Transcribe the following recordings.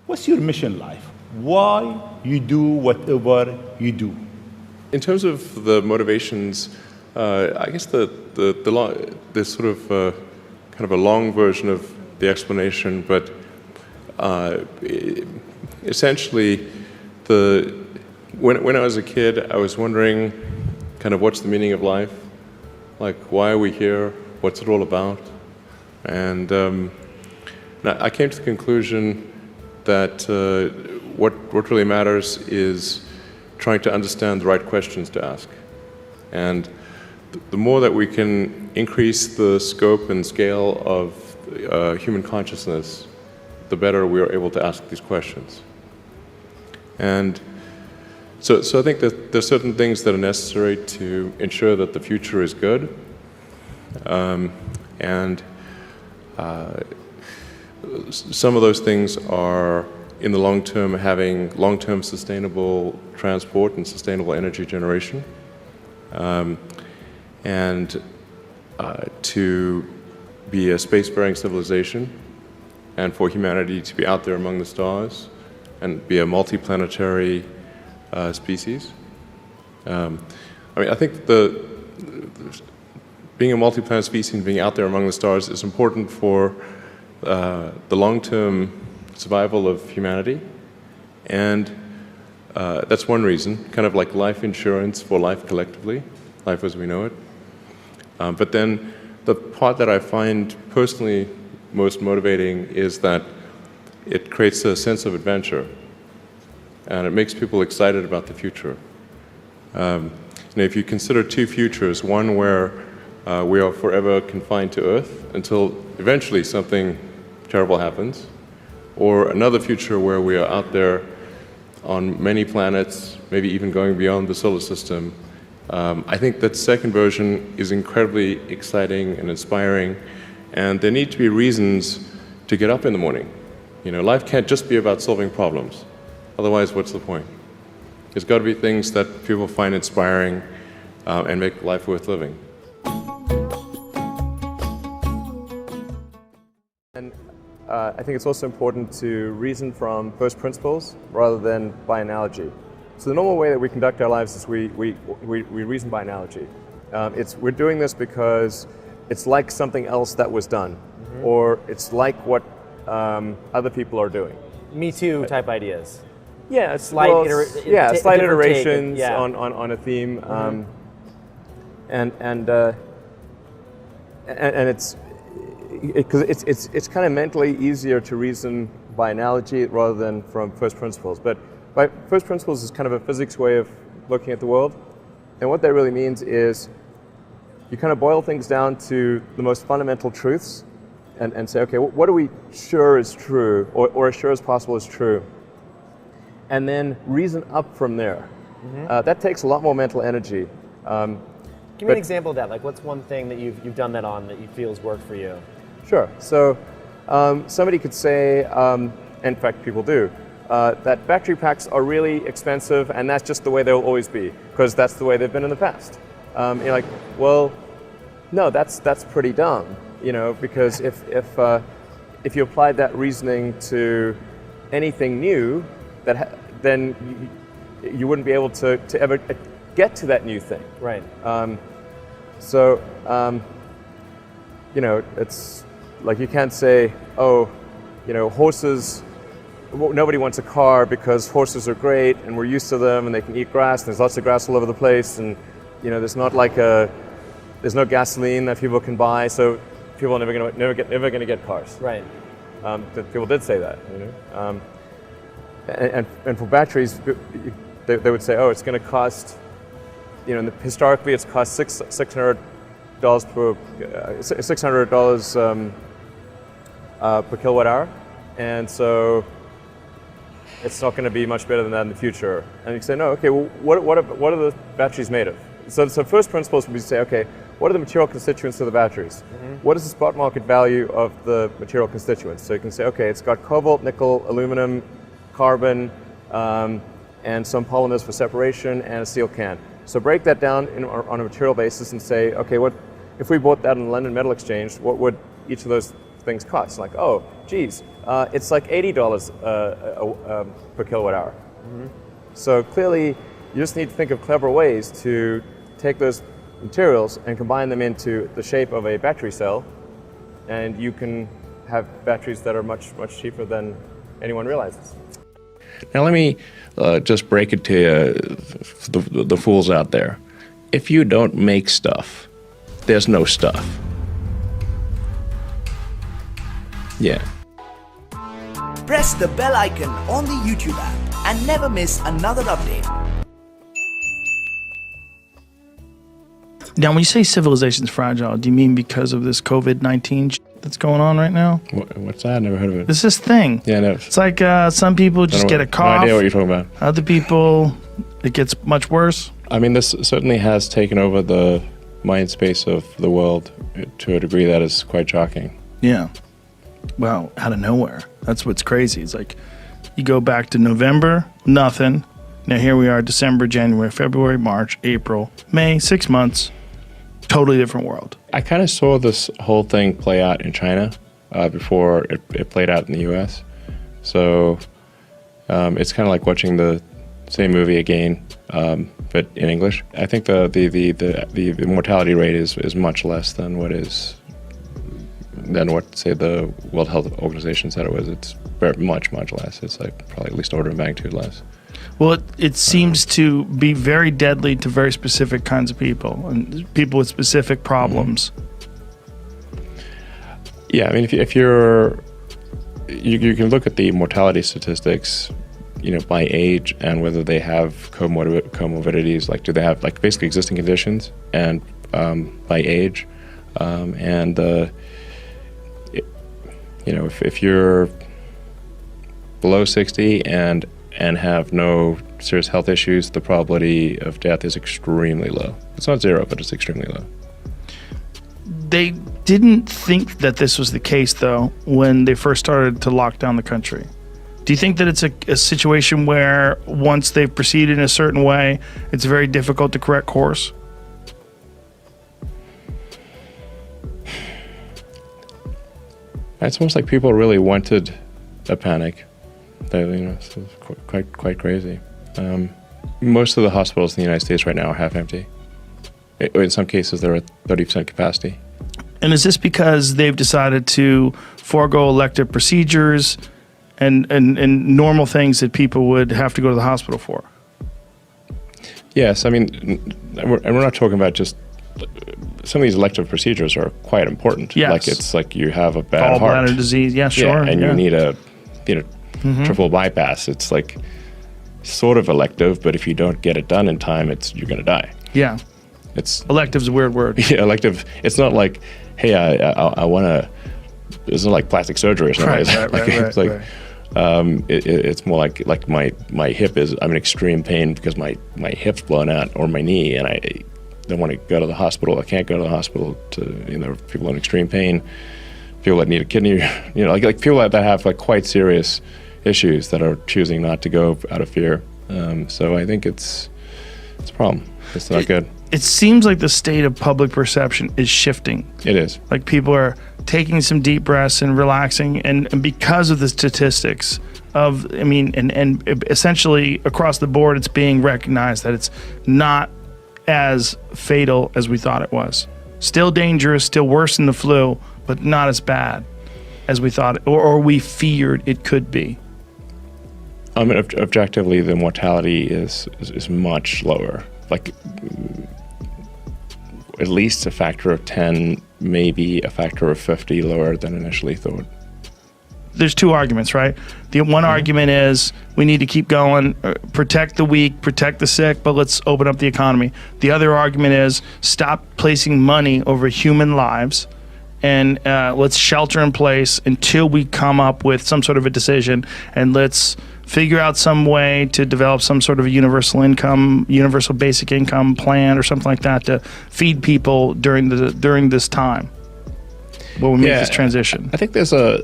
What's your mission in life? Why you do whatever you do? In terms of the motivations, I guess the sort of kind of a long version of the explanation, but essentially, when I was a kid, I was wondering kind of what's the meaning of life, like why are we here, what's it all about, and I came to the conclusion that what really matters is trying to understand the right questions to ask, and the more that we can increase the scope and scale of human consciousness, the better we are able to ask these questions. And so I think that there's certain things that are necessary to ensure that the future is good, and some of those things are, in the long term, having long-term sustainable transport and sustainable energy generation, and to be a spacefaring civilization, and for humanity to be out there among the stars and be a multi-planetary species. I mean, I think being a multi-planet species and being out there among the stars is important for the long-term survival of humanity, and that's one reason, kind of like life insurance for life collectively, life as we know it. But then the part that I find personally most motivating is that it creates a sense of adventure, and it makes people excited about the future. If you consider two futures, one where we are forever confined to Earth until eventually something terrible happens, or another future where we are out there on many planets, maybe even going beyond the solar system, I think that second version is incredibly exciting and inspiring, and there need to be reasons to get up in the morning. Life can't just be about solving problems. Otherwise, what's the point? There's got to be things that people find inspiring and make life worth living. And I think it's also important to reason from first principles rather than by analogy. So the normal way that we conduct our lives is we reason by analogy. We're doing this because it's like something else that was done, or it's like what other people are doing. Me Too type ideas. Yeah, slight iterations on a theme, and it's kind of mentally easier to reason by analogy rather than from first principles. But by first principles is kind of a physics way of looking at the world, and what that really means is you kind of boil things down to the most fundamental truths, and say, okay, what are we sure is true, or as sure as possible is true, and then reason up from there. That takes a lot more mental energy. Give me an example of that. Like, what's one thing that you've done that on that you feel has worked for you? Sure. So somebody could say, in fact, people do, that battery packs are really expensive, and that's just the way they'll always be, because that's the way they've been in the past. You're like, well, no, that's pretty dumb, because if you applied that reasoning to anything new, then you wouldn't be able to ever get to that new thing. Right. It's like you can't say, horses. Nobody wants a car because horses are great and we're used to them and they can eat grass and there's lots of grass all over the place, and there's no gasoline that people can buy, so people are never going to get cars. Right. People did say that. And for batteries, they would say, it's going to cost. Historically, it's cost $600 per kilowatt hour, and so it's not going to be much better than that in the future. And you say, no, okay, well, what are the batteries made of? So first principles would be to say, okay, what are the material constituents of the batteries? What is the spot market value of the material constituents? So you can say, okay, it's got cobalt, nickel, aluminum, carbon, and some polymers for separation, and a steel can. So break that down on a material basis and say, okay, what if we bought that in the London Metal Exchange, what would each of those things cost. Like, oh, geez, it's like $80 per kilowatt hour. So clearly, you just need to think of clever ways to take those materials and combine them into the shape of a battery cell, and you can have batteries that are much, much cheaper than anyone realizes. Now let me just break it to you, the fools out there. If you don't make stuff, there's no stuff. Yeah. Press the bell icon on the YouTube app and never miss another update. Now, when you say civilization's fragile, do you mean because of this COVID-19 that's going on right now? What's that? I never heard of it. It's this thing. Yeah, no. It's like some people just get a cough. No idea what you're talking about. Other people, it gets much worse. I mean, this certainly has taken over the mind space of the world to a degree that is quite shocking. Yeah. Well, out of nowhere. That's what's crazy. It's like you go back to November, nothing. Now here we are, December, January, February, March, April, May, 6 months. Totally different world. I kind of saw this whole thing play out in China before it played out in the U.S. So it's kind of like watching the same movie again, but in English. I think the mortality rate is much less than what say the World Health Organization said it was. It's very much less. It's like probably at least order of magnitude less. Well, it seems to be very deadly to very specific kinds of people and people with specific problems. Yeah, I mean, if you can look at the mortality statistics, by age and whether they have comorbidities, like do they have like basically existing conditions, and by age, if you're below 60 and have no serious health issues, the probability of death is extremely low. It's not zero, but it's extremely low. They didn't think that this was the case, though, when they first started to lock down the country. Do you think that it's a situation where once they've proceeded in a certain way, it's very difficult to correct course? It's almost like people really wanted a panic. It's quite crazy. Most of the hospitals in the United States right now are half empty. In some cases, they're at 30% capacity. And is this because they've decided to forego elective procedures and normal things that people would have to go to the hospital for? Yes, I mean, we're not talking about just some of these elective procedures are quite important. Yes. Like it's like you have a bad heart. Gallbladder disease, yeah, sure. Yeah, and you need a triple bypass. It's like sort of elective, but if you don't get it done in time, you're going to die. Yeah. Elective's a weird word. Yeah, elective. It's not like, hey, I want to. It's not like plastic surgery or something. Right. It's more like my hip is. I'm in extreme pain because my hip's blown out, or my knee, and I don't want to go to the hospital. I can't go to the hospital. People in extreme pain, people that need a kidney. Like people that have like quite serious issues that are choosing not to go out of fear. So I think it's a problem. It's not good. It seems like the state of public perception is shifting. It is. Like people are taking some deep breaths and relaxing, and because of the statistics and essentially across the board, it's being recognized that it's not as fatal as we thought it was. Still dangerous, still worse than the flu, but not as bad as we thought or we feared it could be. I mean, objectively, the mortality is much lower. Like at least a factor of 10, maybe a factor of 50 lower than initially thought. There's two arguments, right? The one argument is we need to keep going, protect the weak, protect the sick, but let's open up the economy. The other argument is stop placing money over human lives and let's shelter in place until we come up with some sort of a decision, and let's figure out some way to develop some sort of a universal basic income plan or something like that to feed people during this time while we make this transition. I think there's as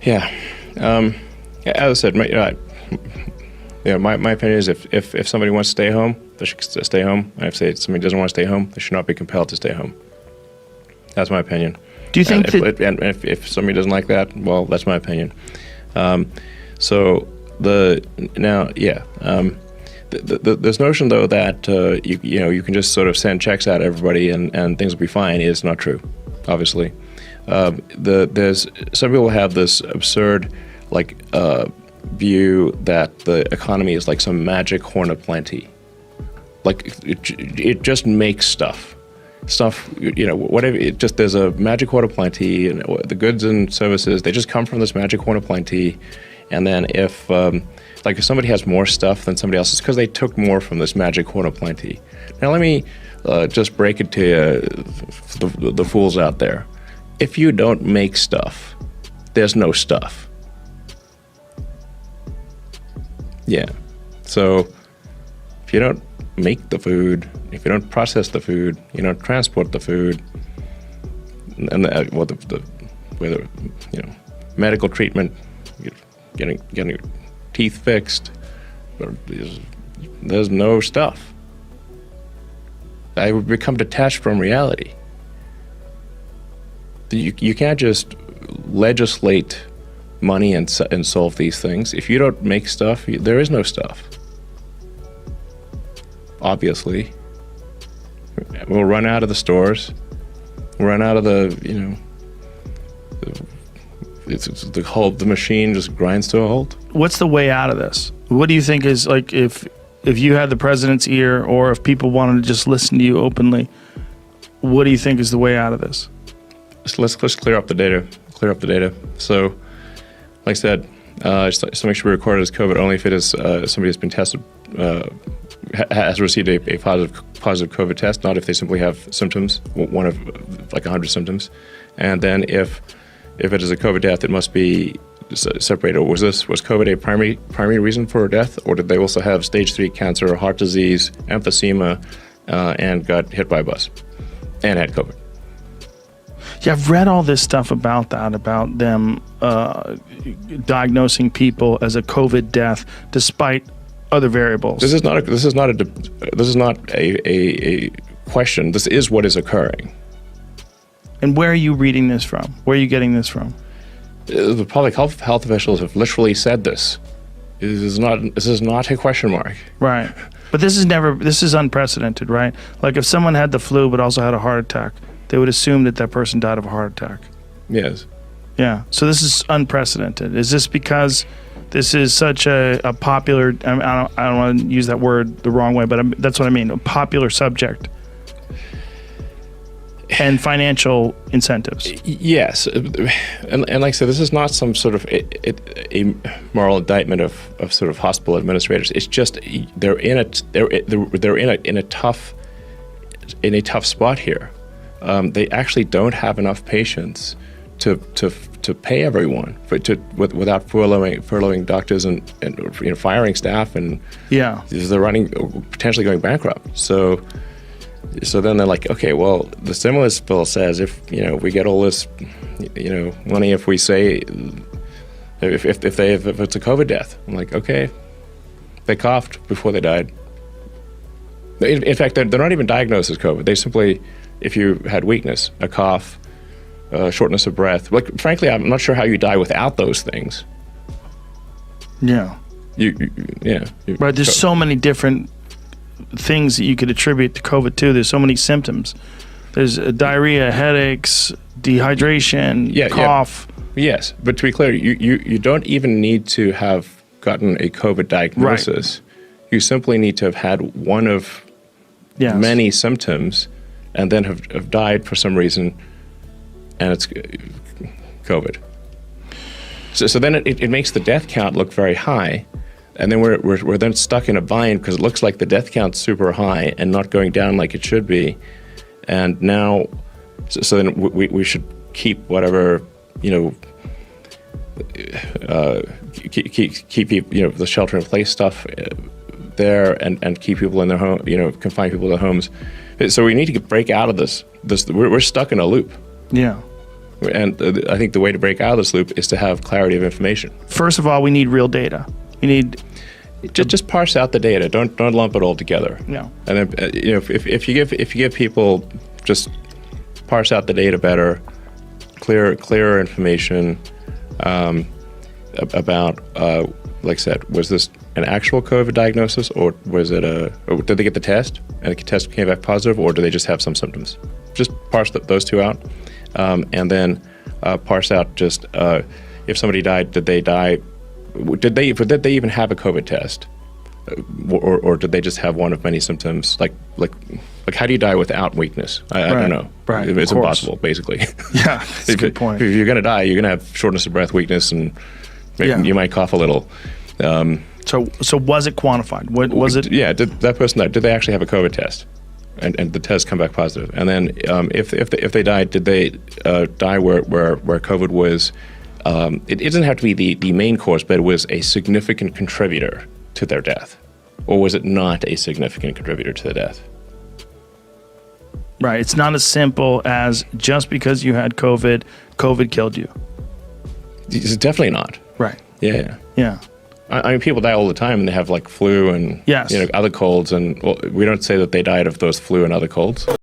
I said, my opinion is if somebody wants to stay home, they should stay home. And if somebody doesn't want to stay home, they should not be compelled to stay home. That's my opinion. Do you think that... And if somebody doesn't like that, well, that's my opinion. This notion though that you can just sort of send checks out to everybody and things will be fine is not true. Obviously, there's some people have this absurd view that the economy is like some magic horn of plenty. Like it just makes stuff, whatever. It just there's a magic horn of plenty, and the goods and services they just come from this magic horn of plenty. And then if somebody has more stuff than somebody else, it's because they took more from this magic horn of plenty. Now let me just break it to you, the fools out there. If you don't make stuff, there's no stuff. Yeah. So if you don't make the food, if you don't process the food, you don't transport the food, and medical treatment, getting your teeth fixed, there's no stuff. I would become detached from reality. You can't just legislate money and solve these things. If you don't make stuff, there is no stuff. Obviously, we'll run out of the stores. We'll run out of the machine just grinds to a halt. What's the way out of this? What do you think is if you had the president's ear, or if people wanted to just listen to you openly, what do you think is the way out of this? Let's clear up the data. So, like I said, just make sure we record it as COVID only if it is somebody has been tested, has received a positive COVID test, not if they simply have symptoms, one of 100 symptoms. And then if it is a COVID death, it must be separated. Was COVID a primary reason for death, or did they also have stage 3 cancer, heart disease, emphysema, and got hit by a bus and had COVID? Yeah, I've read all this stuff about them diagnosing people as a COVID death despite other variables. This is not a question. This is what is occurring. And where are you reading this from? Where are you getting this from? The public health officials have literally said this. This is not a question mark. Right. But this is unprecedented, right? Like if someone had the flu but also had a heart attack, they would assume that person died of a heart attack. Yes. Yeah. So this is unprecedented. Is this because this is such a popular, I don't want to use that word the wrong way, but that's what I mean, a popular subject? And financial incentives. Yes, and like I said, this is not some sort of a moral indictment of sort of hospital administrators. It's just they're in a tough spot here. They actually don't have enough patience to pay everyone without furloughing doctors and firing staff, and yeah, they're potentially going bankrupt. So then they're like, okay, well, the stimulus bill says if we get all this money, if we say if it's a COVID death, I'm like, okay, they coughed before they died. In fact, they're not even diagnosed as COVID. They simply, if you had weakness, a cough, shortness of breath. Like, frankly, I'm not sure how you die without those things. Yeah. Right. There's so many different things that you could attribute to COVID too. There's so many symptoms. There's diarrhea, headaches, dehydration, cough. Yeah. Yes, but to be clear, you don't even need to have gotten a COVID diagnosis. Right. You simply need to have had one of many symptoms and then have died for some reason, and it's COVID. So then it makes the death count look very high. And then we're then stuck in a bind because it looks like the death count's super high and not going down like it should be. And now, so then we should keep whatever, keep the shelter in place stuff there and keep people in their home, confine people to their homes. So we need to break out of this. We're stuck in a loop. Yeah. And I think the way to break out of this loop is to have clarity of information. First of all, we need real data. We need just parse out the data. Don't lump it all together. No. And then if you give people just parse out the data better, clearer information about, like I said, was this an actual COVID diagnosis, or was it or did they get the test and the test came back positive, or do they just have some symptoms? Just parse those two out, and then parse out just if somebody died, did they die? Did they even have a COVID test, or did they just have one of many symptoms? Like how do you die without weakness? I don't know. Right. It's impossible, basically. Yeah, that's a good point. If you're going to die, you're going to have shortness of breath, weakness, and you might cough a little. So was it quantified? What was it? Yeah, did that person die? Did they actually have a COVID test, and the test come back positive? And then if they died, did they die where COVID was? It doesn't have to be the main cause, but it was a significant contributor to their death, or was it not a significant contributor to the death? Right. It's not as simple as just because you had COVID, COVID killed you. It's definitely not. Right. Yeah. Yeah. I mean, people die all the time, and they have like flu and Yes. other colds, and we don't say that they died of those flu and other colds.